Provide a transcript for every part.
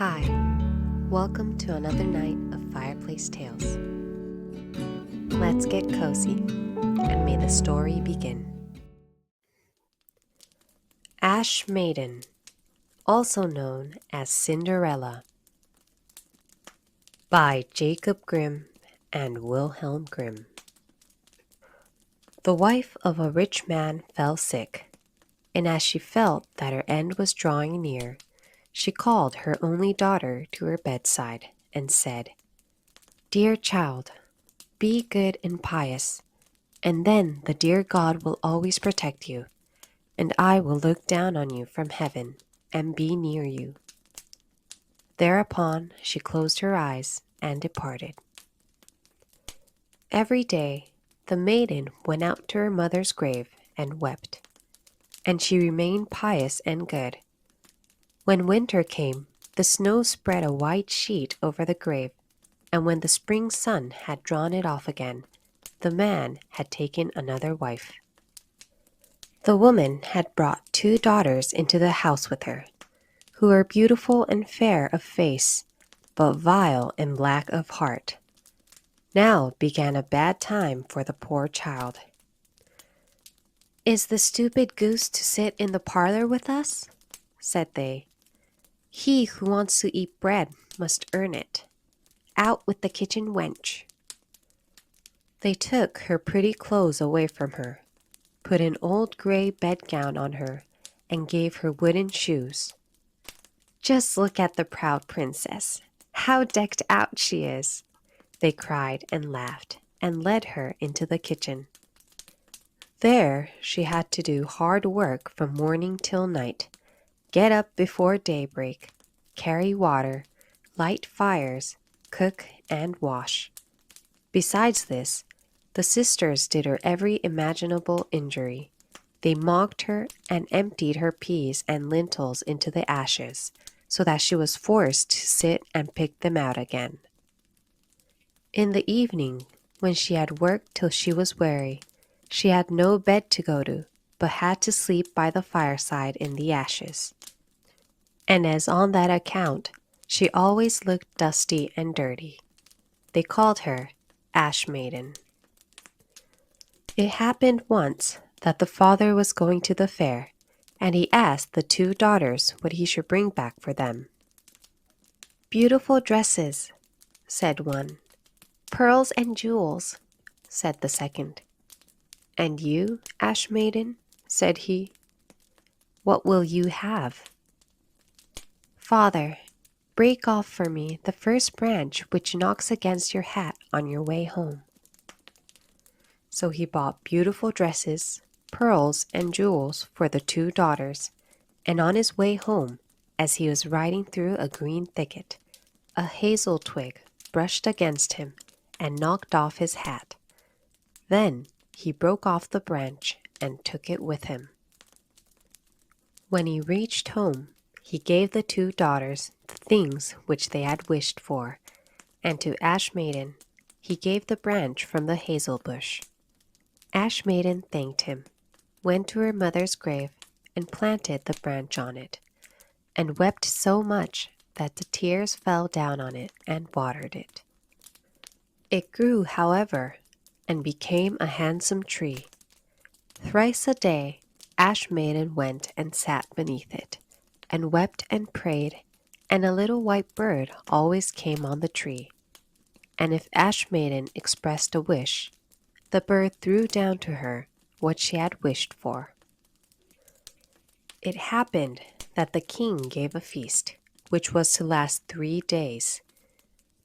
Hi, welcome to another night of Fireplace Tales. Let's get cozy, and may the story begin. Ash Maiden, also known as Cinderella, by Jacob Grimm and Wilhelm Grimm. The wife of a rich man fell sick, and as she felt that her end was drawing near, she called her only daughter to her bedside and said, "Dear child, be good and pious, and then the dear God will always protect you, and I will look down on you from heaven and be near you." Thereupon she closed her eyes and departed. Every day the maiden went out to her mother's grave and wept, and she remained pious and good. When winter came, the snow spread a white sheet over the grave, and when the spring sun had drawn it off again, the man had taken another wife. The woman had brought 2 daughters into the house with her, who were beautiful and fair of face, but vile and black of heart. Now began a bad time for the poor child. "Is the stupid goose to sit in the parlor with us?" said they. "He who wants to eat bread must earn it. Out with the kitchen wench." They took her pretty clothes away from her, put an old gray bedgown on her, and gave her wooden shoes. "Just look at the proud princess. How decked out she is!" they cried and laughed, and led her into the kitchen. There she had to do hard work from morning till night, get up before daybreak, carry water, light fires, cook and wash. Besides this, the sisters did her every imaginable injury. They mocked her and emptied her peas and lentils into the ashes, so that she was forced to sit and pick them out again. In the evening, when she had worked till she was weary, she had no bed to go to, but had to sleep by the fireside in the ashes. And as on that account, she always looked dusty and dirty, they called her Ash Maiden. It happened once that the father was going to the fair, and he asked the 2 daughters what he should bring back for them. "Beautiful dresses," said one. "Pearls and jewels," said the second. "And you, Ash Maiden?" said he. "What will you have?" "Father, break off for me the first branch which knocks against your hat on your way home." So he bought beautiful dresses, pearls, and jewels for the 2 daughters, and on his way home, as he was riding through a green thicket, a hazel twig brushed against him and knocked off his hat. Then he broke off the branch and took it with him. When he reached home, he gave the 2 daughters the things which they had wished for, and to Ash Maiden he gave the branch from the hazel bush. Ash Maiden thanked him, went to her mother's grave, and planted the branch on it, and wept so much that the tears fell down on it and watered it. It grew, however, and became a handsome tree. Thrice a day Ash Maiden went and sat beneath it, and wept and prayed, and a little white bird always came on the tree. And if Ash Maiden expressed a wish, the bird threw down to her what she had wished for. It happened that the king gave a feast, which was to last 3 days.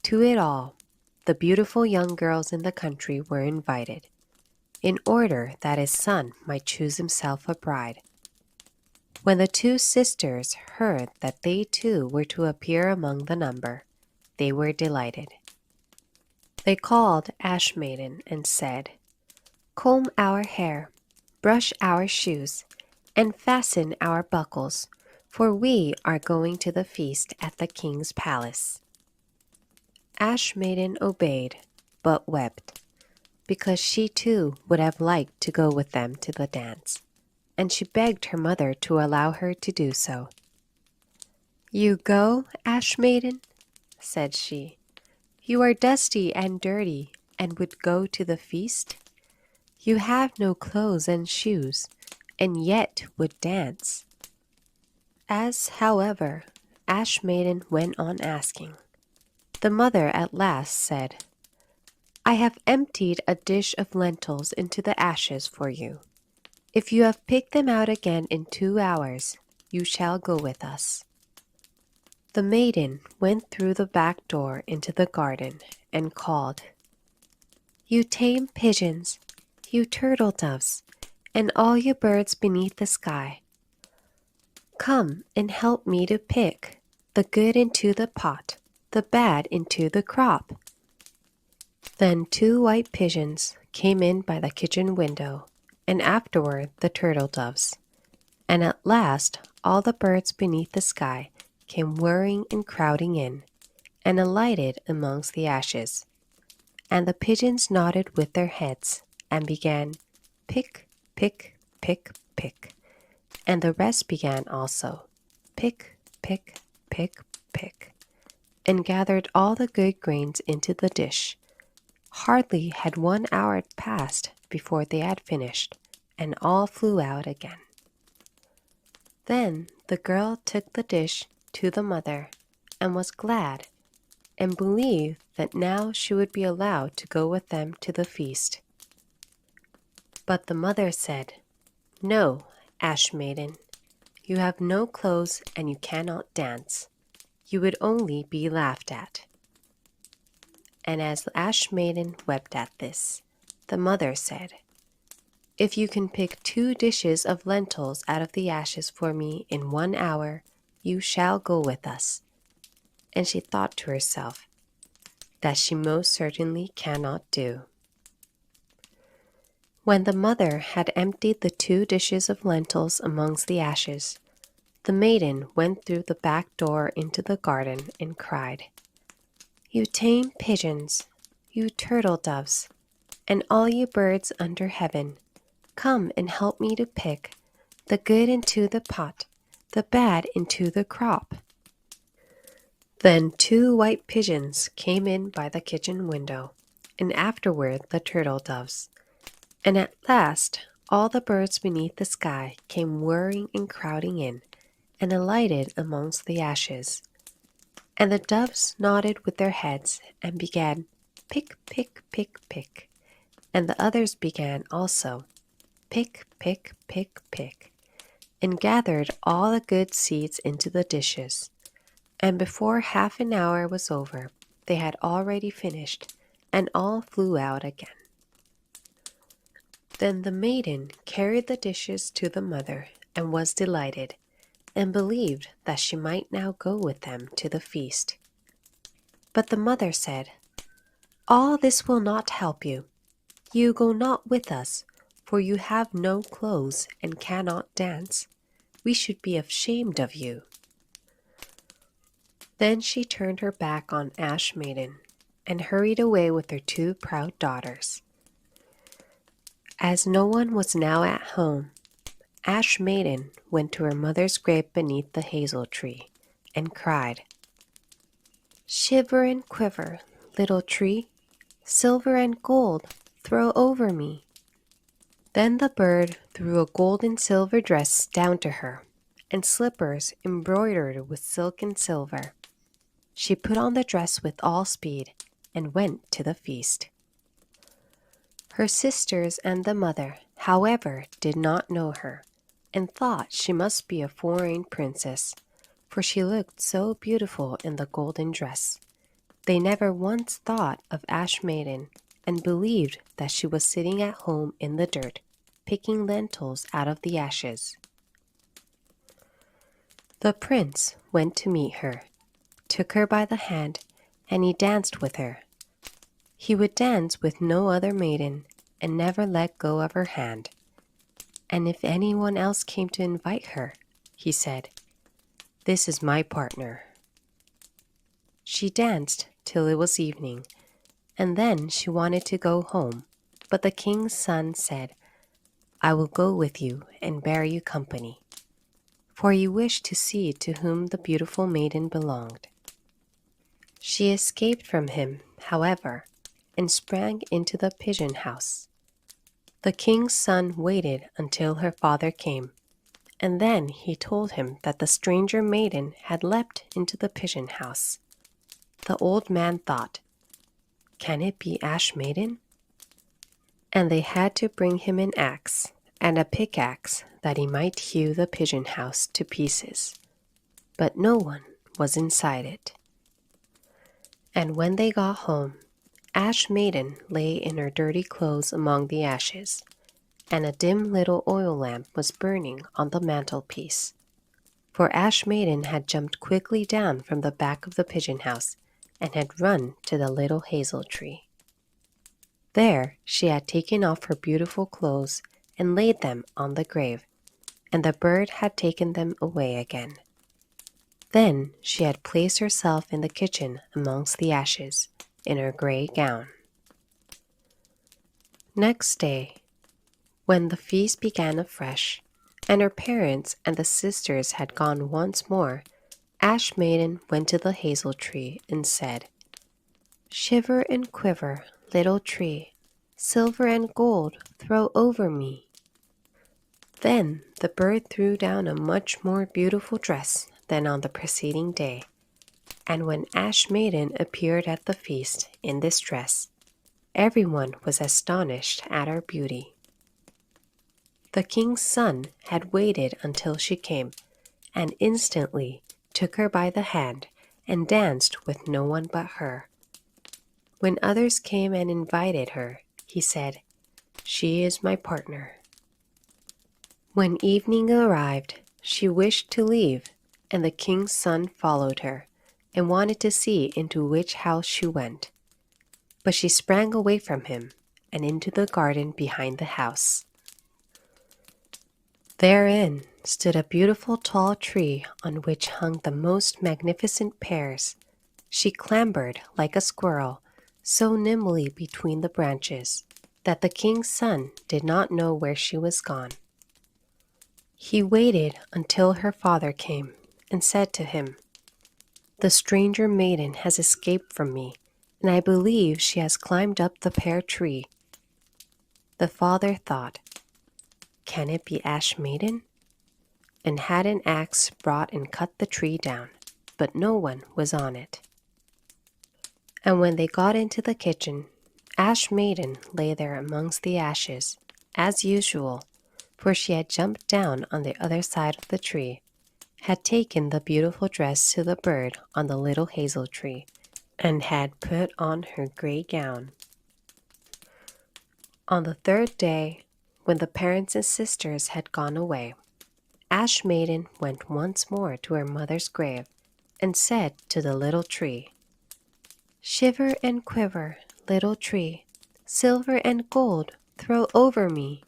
To it all, the beautiful young girls in the country were invited, in order that his son might choose himself a bride. When the 2 sisters heard that they too were to appear among the number, they were delighted. They called Ash Maiden and said, "Comb our hair, brush our shoes, and fasten our buckles, for we are going to the feast at the king's palace." Ash Maiden obeyed, but wept, because she too would have liked to go with them to the dance, and she begged her mother to allow her to do so. You go, Ash Maiden? Said she. You are dusty and dirty, and would go to the feast? You have no clothes and shoes, and yet would dance. As, however, Ash Maiden went on asking, the mother at last said, I have emptied a dish of lentils into the ashes for you. If you have picked them out again in 2 hours, you shall go with us. The maiden went through the back door into the garden and called, You tame pigeons, you turtle doves, and all you birds beneath the sky, come and help me to pick the good into the pot, the bad into the crop. Then 2 white pigeons came in by the kitchen window, and afterward the turtle doves, and at last all the birds beneath the sky came whirring and crowding in, and alighted amongst the ashes. And the pigeons nodded with their heads, and began, pick, pick, pick, pick. And the rest began also, pick, pick, pick, pick, and gathered all the good grains into the dish. Hardly had 1 hour passed before they had finished, and all flew out again. Then the girl took the dish to the mother, and was glad, and believed that now she would be allowed to go with them to the feast. But the mother said, No, Ash Maiden, you have no clothes and you cannot dance. You would only be laughed at. And as Ash Maiden wept at this, the mother said, If you can pick 2 dishes of lentils out of the ashes for me in 1 hour, you shall go with us. And she thought to herself, that she most certainly cannot do. When the mother had emptied the 2 dishes of lentils amongst the ashes, the maiden went through the back door into the garden and cried, You tame pigeons, you turtle doves, and all you birds under heaven, come and help me to pick the good into the pot, the bad into the crop. Then 2 white pigeons came in by the kitchen window, and afterward the turtle doves, and at last all the birds beneath the sky came whirring and crowding in, and alighted amongst the ashes. And the doves nodded with their heads, and began, pick, pick, pick, pick, and the others began also, pick, pick, pick, pick, and gathered all the good seeds into the dishes. And before half an hour was over, they had already finished, and all flew out again. Then the maiden carried the dishes to the mother, and was delighted, and believed that she might now go with them to the feast. But the mother said, All this will not help you. You go not with us, for you have no clothes and cannot dance. We should be ashamed of you. Then she turned her back on Ash Maiden, and hurried away with her 2 proud daughters. As no one was now at home, Ash Maiden went to her mother's grave beneath the hazel tree, and cried, Shiver and quiver, little tree, silver and gold throw over me. Then the bird threw a gold and silver dress down to her, and slippers embroidered with silk and silver. She put on the dress with all speed, and went to the feast. Her sisters and the mother, however, did not know her, and thought she must be a foreign princess, for she looked so beautiful in the golden dress. They never once thought of Ash Maiden, and believed that she was sitting at home in the dirt, picking lentils out of the ashes. The prince went to meet her, took her by the hand, and he danced with her. He would dance with no other maiden, and never let go of her hand. And if anyone else came to invite her, he said, This is my partner. She danced till it was evening, and then she wanted to go home, but the king's son said, I will go with you and bear you company. for he wished to see to whom the beautiful maiden belonged. She escaped from him, however, and sprang into the pigeon house. The king's son waited until her father came, and then he told him that the stranger maiden had leapt into the pigeon house. The old man thought, "Can it be Ash Maiden?" And they had to bring him an axe and a pickaxe that he might hew the pigeon house to pieces. But no one was inside it. And when they got home, Ash Maiden lay in her dirty clothes among the ashes, and a dim little oil lamp was burning on the mantelpiece. For Ash Maiden had jumped quickly down from the back of the pigeon house and had run to the little hazel tree. There she had taken off her beautiful clothes and laid them on the grave, and the bird had taken them away again. Then she had placed herself in the kitchen amongst the ashes, in her grey gown. Next day, when the feast began afresh, and her parents and the sisters had gone once more, Ash Maiden went to the hazel tree and said, "Shiver and quiver, little tree, silver and gold throw over me." Then the bird threw down a much more beautiful dress than on the preceding day, and when Ash Maiden appeared at the feast in this dress, everyone was astonished at her beauty. The king's son had waited until she came, and instantly took her by the hand and danced with no one but her. When others came and invited her, he said, "She is my partner." When evening arrived, she wished to leave, and the king's son followed her, and wanted to see into which house she went. But she sprang away from him, and into the garden behind the house. Therein stood a beautiful tall tree on which hung the most magnificent pears. She clambered like a squirrel, so nimbly between the branches, that the king's son did not know where she was gone. He waited until her father came, and said to him, "The stranger maiden has escaped from me, and I believe she has climbed up the pear tree." The father thought, "Can it be Ash Maiden?" and had an axe brought and cut the tree down, but no one was on it. And when they got into the kitchen, Ash Maiden lay there amongst the ashes, as usual, for she had jumped down on the other side of the tree, had taken the beautiful dress to the bird on the little hazel tree, and had put on her grey gown. On the third day, when the parents and sisters had gone away, Ash Maiden went once more to her mother's grave, and said to the little tree, "Shiver and quiver, little tree, silver and gold throw over me."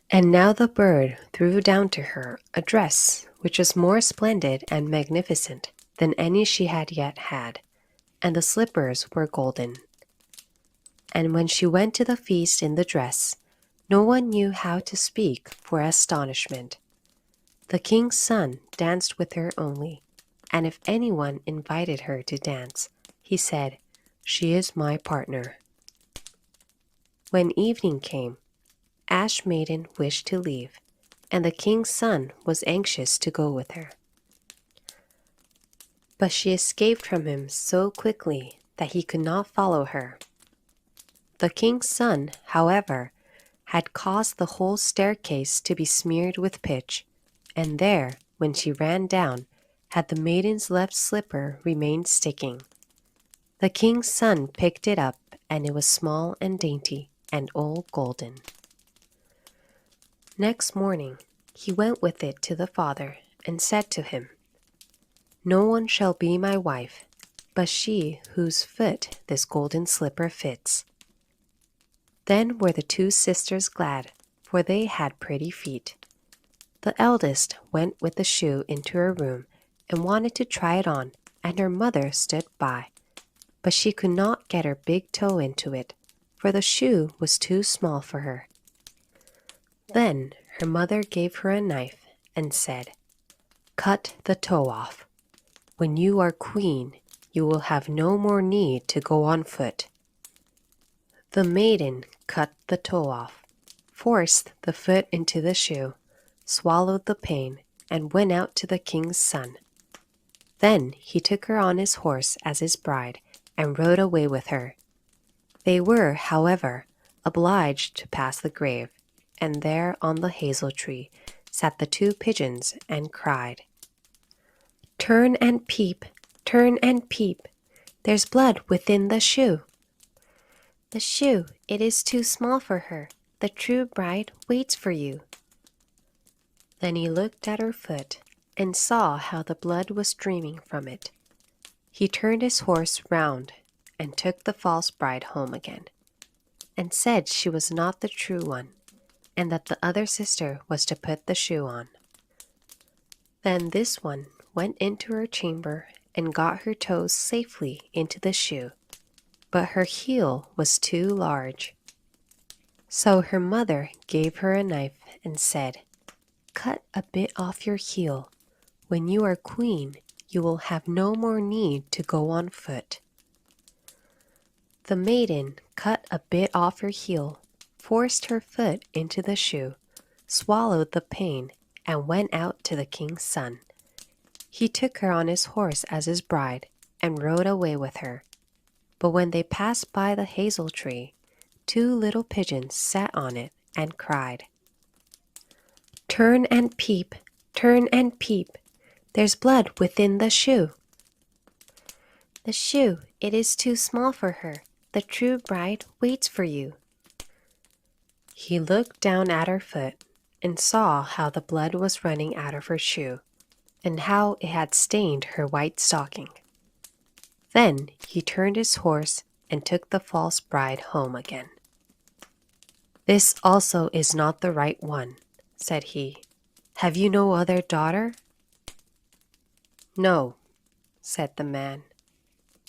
And now the bird threw down to her a dress which was more splendid and magnificent than any she had yet had, and the slippers were golden. And when she went to the feast in the dress, no one knew how to speak for astonishment. The king's son danced with her only, and if anyone invited her to dance, he said, "She is my partner." When evening came, Ash Maiden wished to leave, and the king's son was anxious to go with her. But she escaped from him so quickly that he could not follow her. The king's son, however, had caused the whole staircase to be smeared with pitch, and there, when she ran down, had the maiden's left slipper remained sticking. The king's son picked it up, and it was small and dainty, and all golden. Next morning, he went with it to the father, and said to him, "No one shall be my wife, but she whose foot this golden slipper fits." Then were the two sisters glad, for they had pretty feet. The eldest went with the shoe into her room, and wanted to try it on, and her mother stood by. But she could not get her big toe into it, for the shoe was too small for her. Then her mother gave her a knife, and said, cut the toe off. When you are queen, you will have no more need to go on foot. The maiden cut the toe off, forced the foot into the shoe, swallowed the pain, and went out to the king's son. Then he took her on his horse as his bride, and rode away with her. They were, however, obliged to pass the grave, and there on the hazel tree sat the two pigeons and cried, "Turn and peep, turn and peep, there's blood within the shoe." "The shoe, it is too small for her, the true bride waits for you." Then he looked at her foot, and saw how the blood was streaming from it. He turned his horse round, and took the false bride home again, and said she was not the true one, and that the other sister was to put the shoe on. Then this one went into her chamber and got her toes safely into the shoe, but her heel was too large. So her mother gave her a knife and said, "Cut a bit off your heel. When you are queen, you will have no more need to go on foot." The maiden cut a bit off her heel, forced her foot into the shoe, swallowed the pain, and went out to the king's son. He took her on his horse as his bride, and rode away with her. But when they passed by the hazel tree, two little pigeons sat on it and cried, "Turn and peep, there's blood within the shoe." "The shoe, it is too small for her, the true bride waits for you." He looked down at her foot, and saw how the blood was running out of her shoe, and how it had stained her white stocking. Then he turned his horse and took the false bride home again. "This also is not the right one," said he. "Have you no other daughter?" "No," said the man.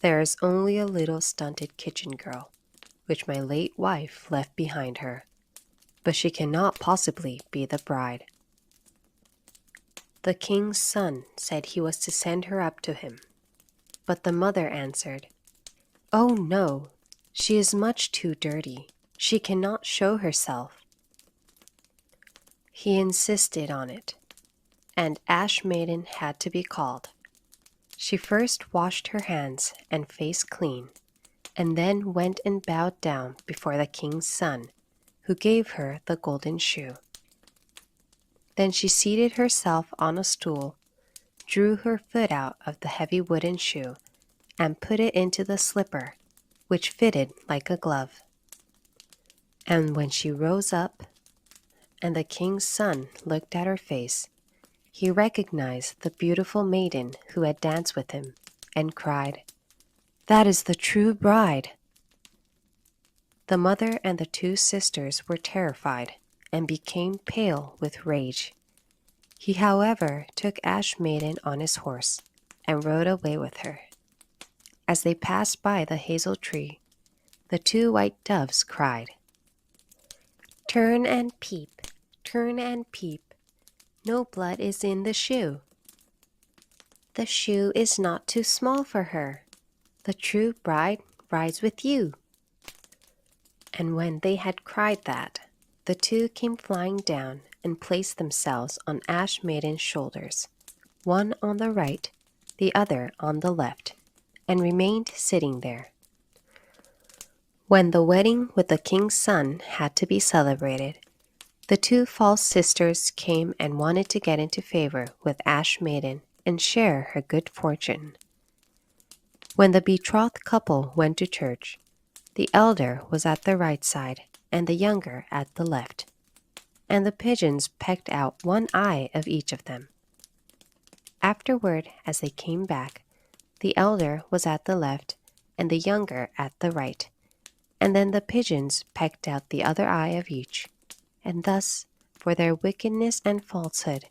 "There is only a little stunted kitchen girl, which my late wife left behind her, but she cannot possibly be the bride." The king's son said he was to send her up to him, but the mother answered, "Oh no, she is much too dirty. She cannot show herself." He insisted on it, and Ash Maiden had to be called. She first washed her hands and face clean, and then went and bowed down before the king's son, who gave her the golden shoe. Then she seated herself on a stool, drew her foot out of the heavy wooden shoe, and put it into the slipper, which fitted like a glove. And when she rose up, and the king's son looked at her face, he recognized the beautiful maiden who had danced with him, and cried, "That is the true bride." The mother and the two sisters were terrified, and became pale with rage. He, however, took Ash Maiden on his horse, and rode away with her. As they passed by the hazel tree, the two white doves cried, "Turn and peep, no blood is in the shoe." "The shoe is not too small for her, the true bride rides with you." And when they had cried that, the two came flying down and placed themselves on Ash Maiden's shoulders, one on the right, the other on the left, and remained sitting there. When the wedding with the king's son had to be celebrated, the two false sisters came and wanted to get into favor with Ash Maiden and share her good fortune. When the betrothed couple went to church, the elder was at the right side and the younger at the left, and the pigeons pecked out one eye of each of them. Afterward, as they came back, the elder was at the left and the younger at the right, and then the pigeons pecked out the other eye of each, and thus, for their wickedness and falsehood,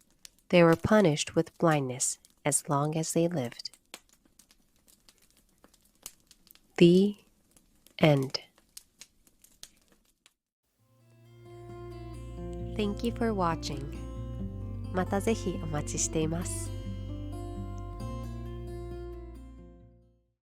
they were punished with blindness as long as they lived. The End. Thank you for watching. またぜひお待ちしています。